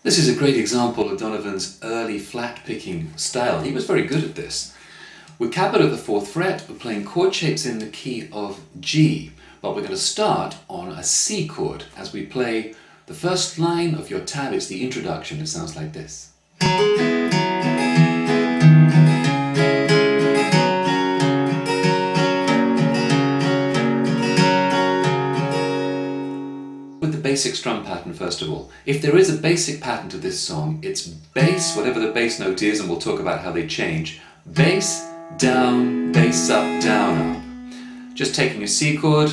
This is a great example of Donovan's early flat picking style. He was very good at this. We're capoed at the 4th fret, we're playing chord shapes in the key of G, but we're going to start on a C chord as we play the first line of your tab. It's the introduction. It sounds like this. With the basic strum pattern first of all. If there is a basic pattern to this song, it's bass, whatever the bass note is, and we'll talk about how they change. Bass, down, bass up, down, up. Just taking a C chord.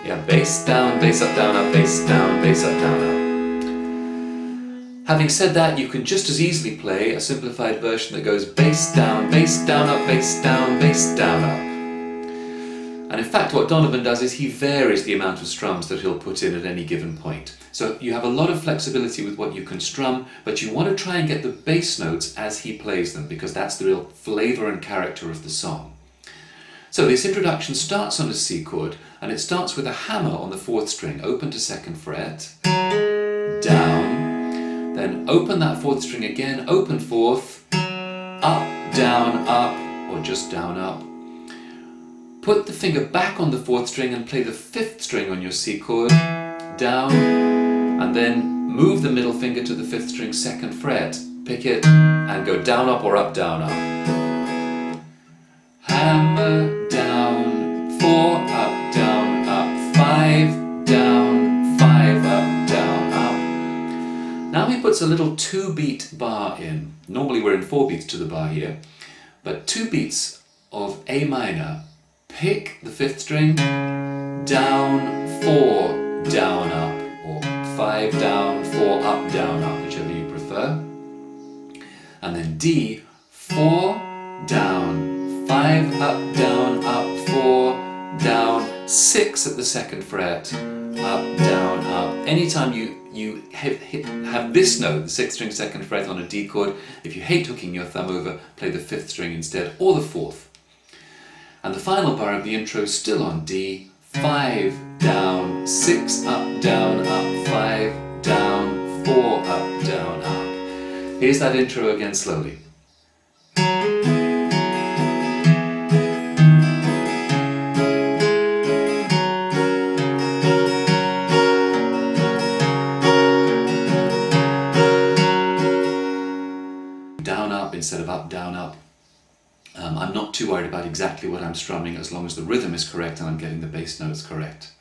Yeah, bass, down, bass up, down, up, bass, down, bass up, down, up. Having said that, you can just as easily play a simplified version that goes bass, down, up, bass, down, bass, down, up. And in fact, what Donovan does is he varies the amount of strums that he'll put in at any given point. So you have a lot of flexibility with what you can strum, but you want to try and get the bass notes as he plays them, because that's the real flavour and character of the song. So this introduction starts on a C chord, and it starts with a hammer on the 4th string, open to 2nd fret, down, then open that 4th string again, open 4th, up, or just down, up. Put the finger back on the 4th string and play the 5th string on your C chord, down, and then move the middle finger to the 5th string 2nd fret, pick it, and go down, up, or up, down, up. Hammer, down, 4, up, 5, down, 5, up, down, up. Now he puts a little 2-beat bar in. Normally we're in 4 beats to the bar here, but 2 beats of A minor. Pick the 5th string, down, 4, down, up, or 5, down, 4, up, whichever you prefer. And then D, 4, down, 5, up, 4, down, 6 at the 2nd fret, up, down, up. Anytime you have this note, the 6th string 2nd fret on a D chord, if you hate hooking your thumb over, play the 5th string instead, or the 4th. And the final bar of the intro is still on D, 5, down, 6, up, 5, down, 4, up, down, up. Here's that intro again slowly. Down, up instead of up, down, up. I'm not too worried about exactly what I'm strumming as long as the rhythm is correct and I'm getting the bass notes correct.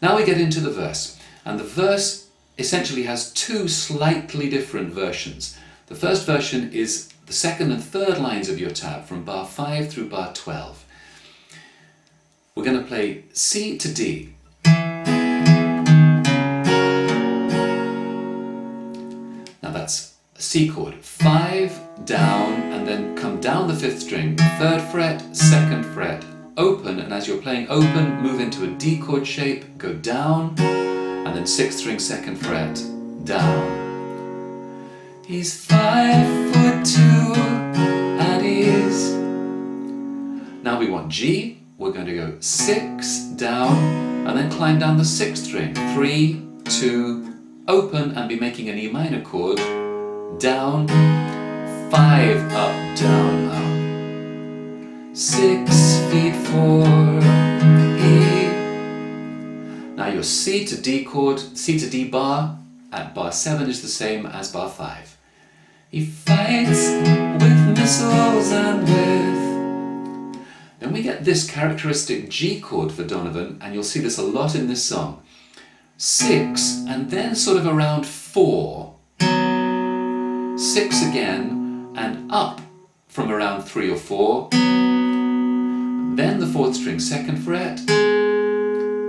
Now we get into the verse, and the verse essentially has 2 slightly different versions. The first version is the 2nd and 3rd lines of your tab from bar 5 through bar 12. We're going to play C to D. Now that's a C chord, 5, down, and then come down the 5th string, 3rd fret, 2nd fret, open, and as you're playing open, move into a D chord shape, go down, and then 6th string, 2nd fret, down. He's 5'2", and he's... Now we want G, we're going to go 6, down, and then climb down the 6th string, 3, 2, open, and be making an E minor chord, down, 5, up, down, up. 6 feet 4, E. Now your C to D chord, C to D bar at bar 7 is the same as bar 5. He fights with missiles and with... Then we get this characteristic G chord for Donovan, and you'll see this a lot in this song. 6, and then sort of around 4, 6 again, and up from around 3 or 4, then the 4th string 2nd fret,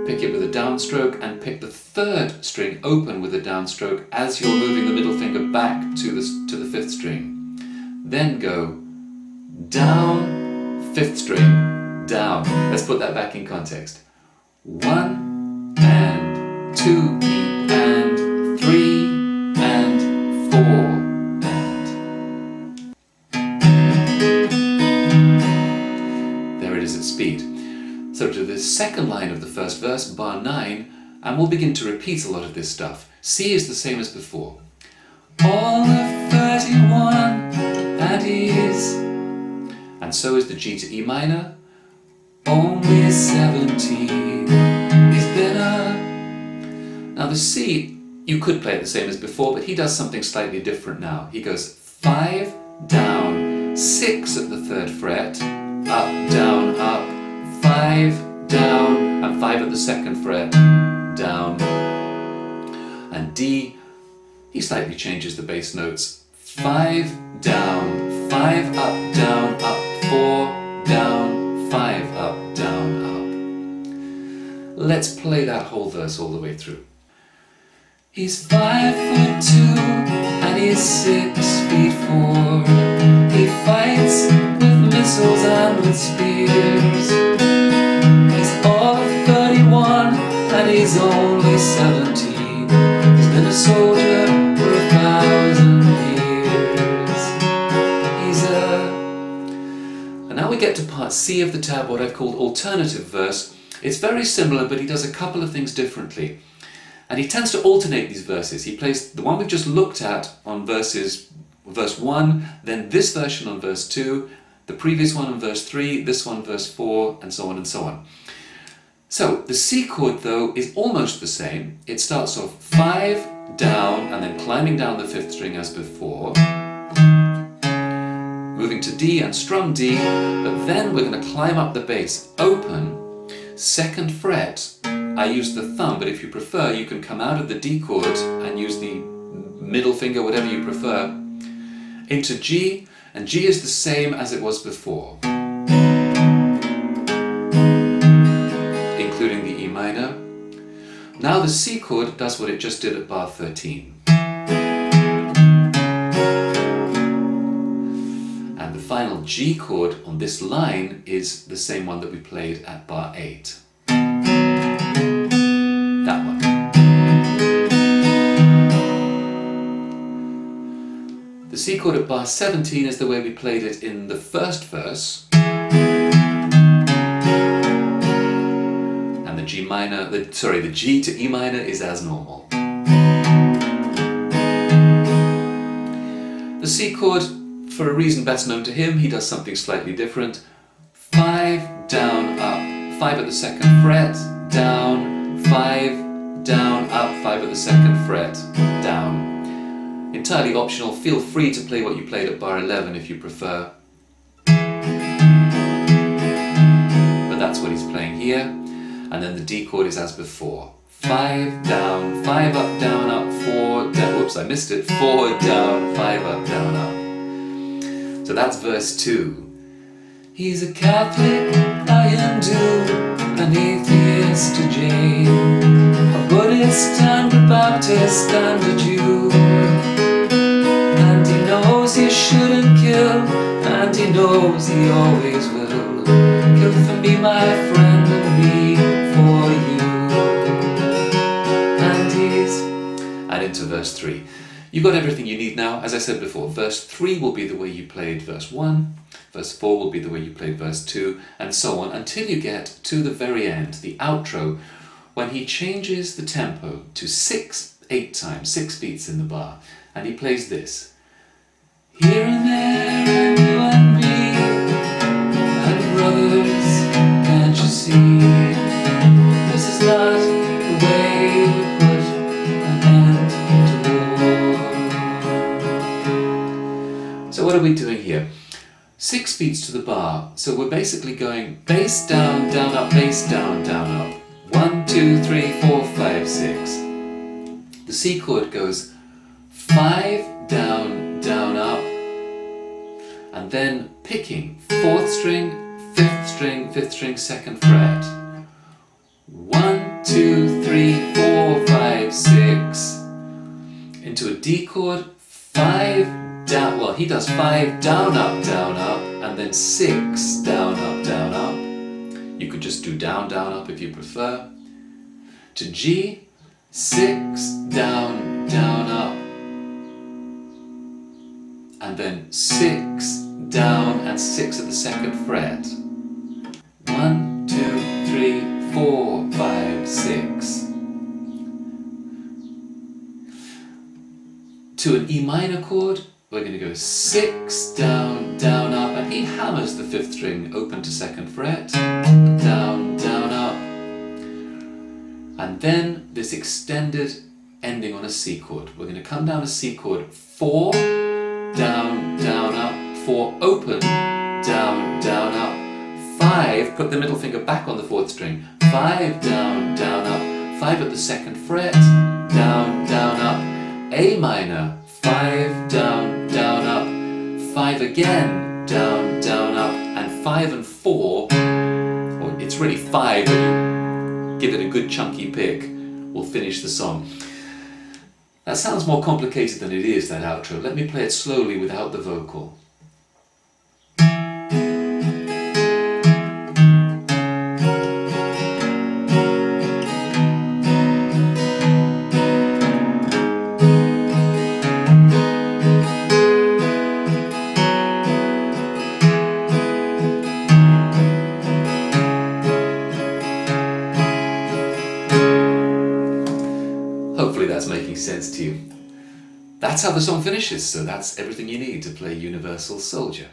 pick it with a downstroke, and pick the 3rd string open with a downstroke as you're moving the middle finger back to the 5th string. Then go down, 5th string, down. Let's put that back in context. 1 and 2, E and 3 and 4 and... There it is at speed. So to the second line of the first verse, bar 9, and we'll begin to repeat a lot of this stuff. C is the same as before. All of 31 and is, and so is the G to E minor. Only 17 is better. Now the C, you could play it the same as before, but he does something slightly different now. He goes 5 down, 6 at the 3rd fret, up, down, up, 5 down, and 5 at the 2nd fret, down. And D, he slightly changes the bass notes. 5 down, 5 up, down, up, 4 down, 5 up, down, up. Let's play that whole verse all the way through. He's 5'2" and he's 6 feet 4. He fights with missiles and with spears. He's all of 31 and he's only 17. He's been a soldier for 1,000 years. And now we get to part C of the tab, what I've called alternative verse. It's very similar, but he does a couple of things differently. And he tends to alternate these verses. He plays the one we've just looked at on verse 1, then this version on verse 2, the previous one on verse 3, this one verse 4, and so on and so on. So the C chord though is almost the same. It starts off 5 down and then climbing down the 5th string as before, moving to D and strum D, but then we're going to climb up the bass, open, 2nd fret. I use the thumb, but if you prefer, you can come out of the D chord and use the middle finger, whatever you prefer, into G, and G is the same as it was before, including the E minor. Now the C chord does what it just did at bar 13. And the final G chord on this line is the same one that we played at bar 8. That one. The C chord at bar 17 is the way we played it in the first verse. And the G minor, the G to E minor is as normal. The C chord, for a reason best known to him, he does something slightly different. 5 down, up, 5 at the 2nd fret, down, 5 down, up, 5 at the 2nd fret, down. Entirely optional, feel free to play what you played at bar 11 if you prefer. But that's what he's playing here. And then the D chord is as before. 5 down, 5 up, down, up, 4 down, whoops, I missed it, 4 down, 5 up, down, up. So that's verse 2. He's a Catholic, a Hindu, an atheist, a Jain, a Buddhist and a Baptist and a Jew. And he knows he shouldn't kill, and he knows he always will. Kill for me, my friend, and me for you. And into verse 3. You've got everything you need now. As I said before, verse 3 will be the way you played verse 1, verse 4 will be the way you played verse 2, and so on, until you get to the very end, the outro, when he changes the tempo to 8 times, 6 beats in the bar, and he plays this. Here and there, and you and me, and brothers, can't you see? This is not the way we put an end to war. So what are we doing here? 6 beats to the bar, so we're basically going bass down, down, up, bass down, down, up. 1, 2, 3, 4, 5, 6. The C chord goes 5 down, down, up, and then picking 4th string, 5th string, 5th string, 2nd fret. 1, 2, 3, 4, 5, 6. Into a D chord, 5 down, well he does 5 down, up, and then 6 down, up. You could just do down, up if you prefer. To G, 6 down, up, and then 6 down and 6 at the 2nd fret. 1, 2, 3, to an E minor chord, we're going to go 6, down, down, up, and he hammers the 5th string open to 2nd fret, down, down, up, and then this extended ending on a C chord. We're going to come down a C chord, 4, down, down, up, 4, open, down, down, up, 5, put the middle finger back on the 4th string, 5, down, down, up, 5 at the 2nd fret, down, down, up, A minor, 5, down, down, up, 5 again, down, down, up, and 5 and 4, or it's really 5, but you give it a good chunky pick, will finish the song. That sounds more complicated than it is, that outro. Let me play it slowly without the vocal. Hopefully that's making sense to you. That's how the song finishes, so that's everything you need to play Universal Soldier.